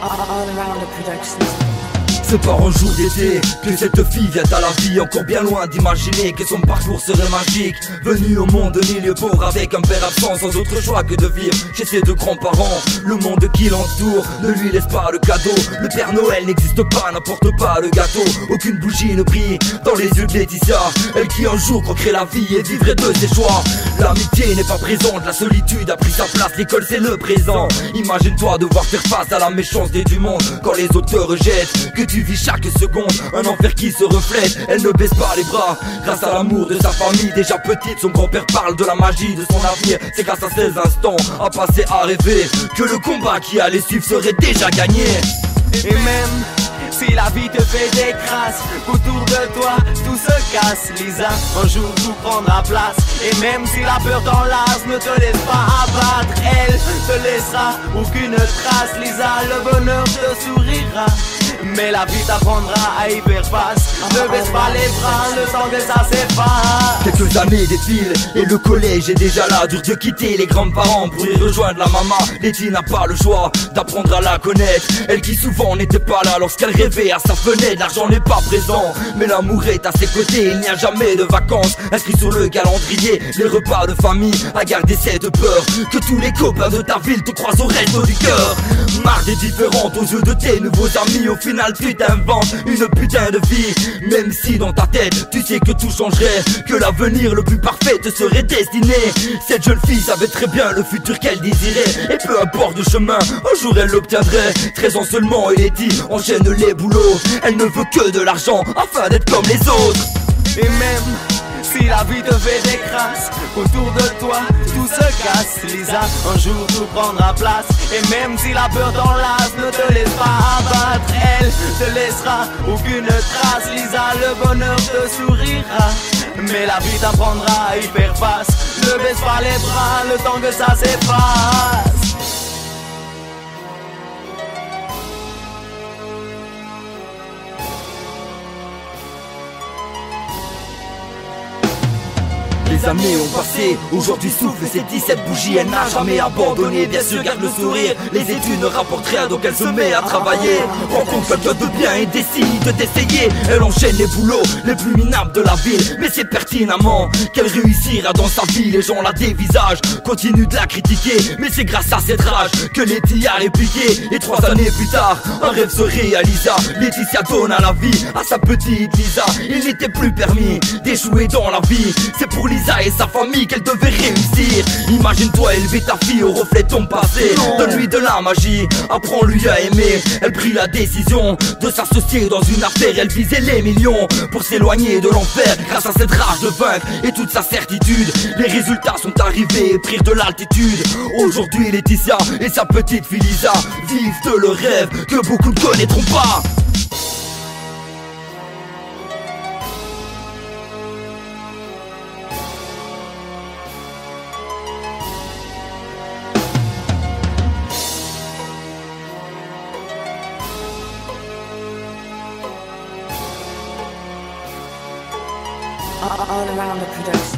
All Around the Productions. C'est par un jour d'été que cette fille vient à la vie, encore bien loin d'imaginer que son parcours serait magique. Venue au monde de milieu pauvre avec un père absent, sans autre choix que de vivre chez ses deux grands-parents. Le monde qui l'entoure ne lui laisse pas le cadeau. Le Père Noël n'existe pas, n'apporte pas le gâteau. Aucune bougie ne brille dans les yeux de Laetitia, elle qui un jour croquerait la vie et vivrait de ses choix. L'amitié n'est pas présente, la solitude a pris sa place, l'école c'est le présent. Imagine-toi devoir faire face à la méchanceté du monde quand les autres te rejettent, que tu vis chaque seconde un enfer qui se reflète. Elle ne baisse pas les bras grâce à l'amour de sa famille. Déjà petite, son grand-père parle de la magie de son avenir. C'est grâce à ces instants à passer à rêver que le combat qui allait suivre serait déjà gagné. Et même si la vie te fait des crasses, autour de toi tout se casse, Lisa, un jour tout prendra place. Et même si la peur t'enlace, ne te laisse pas abattre, elle te laissera aucune trace. Lisa, le bonheur te sourira, mais la vie t'apprendra à y faire face. Ne baisse pas les bras, le temps que ça s'efface. Quelques années défilent et le collège est déjà là. Dur de quitter les grands-parents pour y rejoindre la maman. Letty n'a pas le choix d'apprendre à la connaître, elle qui souvent n'était pas là lorsqu'elle rêvait à sa fenêtre. L'argent n'est pas présent, mais l'amour est à ses côtés. Il n'y a jamais de vacances inscrit sur le calendrier. Les repas de famille à garder cette peur que tous les copains de ta ville te croisent au resto du cœur. Marre des différentes aux yeux de tes nouveaux amis. Au final tu t'inventes une putain de vie, même si dans ta tête tu sais que tout changerait, que l'avenir le plus parfait te serait destiné. Cette jeune fille savait très bien le futur qu'elle désirait, et peu importe le chemin, un jour elle l'obtiendrait. 13 ans seulement et Letty enchaîne les boulots. Elle ne veut que de l'argent afin d'être comme les autres. Et même si la vie te fait des crasses, autour de toi tout se casse, Lisa, un jour tout prendra place. Et même si la peur t'enlace, ne te laisse pas abattre, elle te laissera aucune trace. Lisa, le bonheur te sourira, mais la vie t'apprendra à y faire face. Ne baisse pas les bras, le temps que ça s'efface. Les années ont passé, aujourd'hui souffle ses 17 bougies. Elle n'a jamais abandonné, bien sûr garde le sourire. Les études ne rapportent rien donc elle se met à travailler. Rencontre quelqu'un de bien et décide d'essayer. Elle enchaîne les boulots les plus minables de la ville, mais c'est pertinemment qu'elle réussira dans sa vie. Les gens la dévisagent, continuent de la critiquer, mais c'est grâce à cette rage que Letty a répliqué. Et 3 années plus tard, un rêve se réalisa. Laetitia donne à la vie à sa petite Lisa. Il n'était plus permis d'échouer dans la vie, c'est pour Lisa et sa famille qu'elle devait réussir. Imagine-toi élever ta fille au reflet de ton passé. Donne-lui de la magie, apprends-lui à aimer. Elle prit la décision de s'associer dans une affaire. Elle visait les millions pour s'éloigner de l'enfer. Grâce à cette rage de vaincre et toute sa certitude, les résultats sont arrivés et prirent de l'altitude. Aujourd'hui Laetitia et sa petite fille Lisa vivent de le rêve que beaucoup ne connaîtront pas. All Around the Productions.